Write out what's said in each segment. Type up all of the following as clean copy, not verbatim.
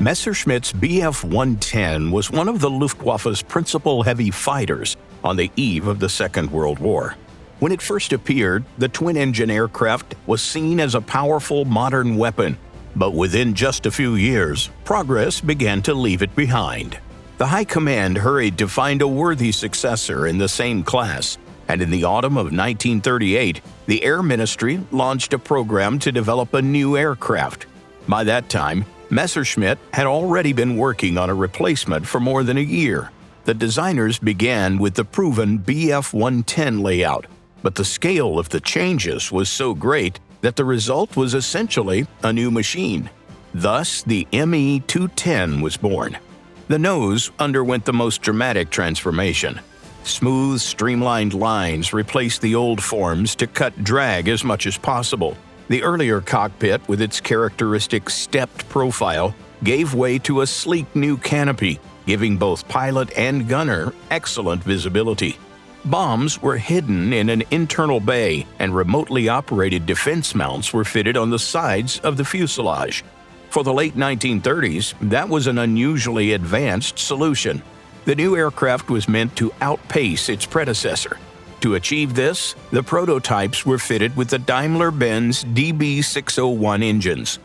Messerschmitt's Bf-110 was one of the Luftwaffe's principal heavy fighters on the eve of the Second World War. When it first appeared, the twin-engine aircraft was seen as a powerful modern weapon, but within just a few years, progress began to leave it behind. The High Command hurried to find a worthy successor in the same class, and in the autumn of 1938, the Air Ministry launched a program to develop a new aircraft. By that time, Messerschmitt had already been working on a replacement for more than a year. The designers began with the proven Bf-110 layout, but the scale of the changes was so great that the result was essentially a new machine. Thus, the Me-210 was born. The nose underwent the most dramatic transformation. Smooth, streamlined lines replaced the old forms to cut drag as much as possible. The earlier cockpit, with its characteristic stepped profile, gave way to a sleek new canopy, giving both pilot and gunner excellent visibility. Bombs were hidden in an internal bay, and remotely operated defense mounts were fitted on the sides of the fuselage. For the late 1930s, that was an unusually advanced solution. The new aircraft was meant to outpace its predecessor. To achieve this, the prototypes were fitted with the Daimler-Benz DB601 engines.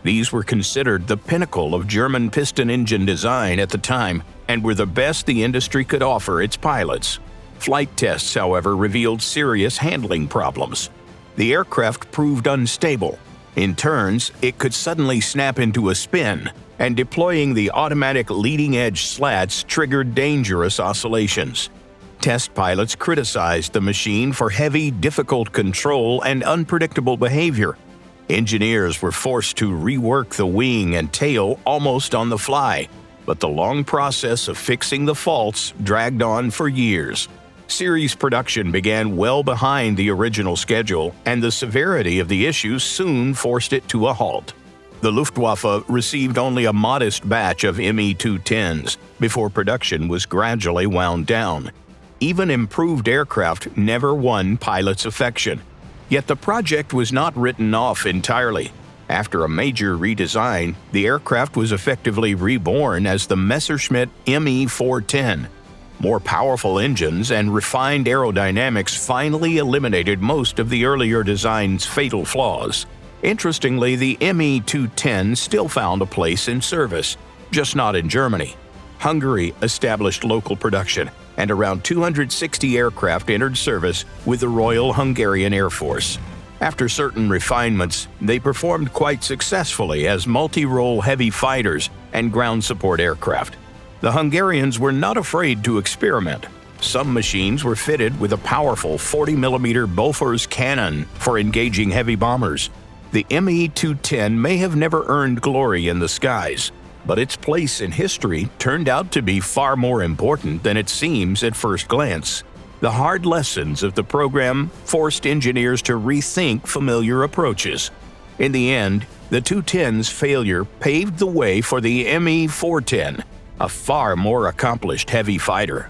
These were considered the pinnacle of German piston engine design at the time and were the best the industry could offer its pilots. Flight tests, however, revealed serious handling problems. The aircraft proved unstable. In turns, it could suddenly snap into a spin, and deploying the automatic leading-edge slats triggered dangerous oscillations. Test pilots criticized the machine for heavy, difficult control and unpredictable behavior. Engineers were forced to rework the wing and tail almost on the fly, but the long process of fixing the faults dragged on for years. Series production began well behind the original schedule, and the severity of the issues soon forced it to a halt. The Luftwaffe received only a modest batch of Me-210s before production was gradually wound down. Even improved aircraft never won pilots' affection. Yet the project was not written off entirely. After a major redesign, the aircraft was effectively reborn as the Messerschmitt Me-410. More powerful engines and refined aerodynamics finally eliminated most of the earlier design's fatal flaws. Interestingly, the Me-210 still found a place in service, just not in Germany. Hungary established local production, and around 260 aircraft entered service with the Royal Hungarian Air Force. After certain refinements, they performed quite successfully as multi-role heavy fighters and ground support aircraft. The Hungarians were not afraid to experiment. Some machines were fitted with a powerful 40mm Bofors cannon for engaging heavy bombers. The Me-210 may have never earned glory in the skies, but its place in history turned out to be far more important than it seems at first glance. The hard lessons of the program forced engineers to rethink familiar approaches. In the end, the 210's failure paved the way for the Me-410, a far more accomplished heavy fighter.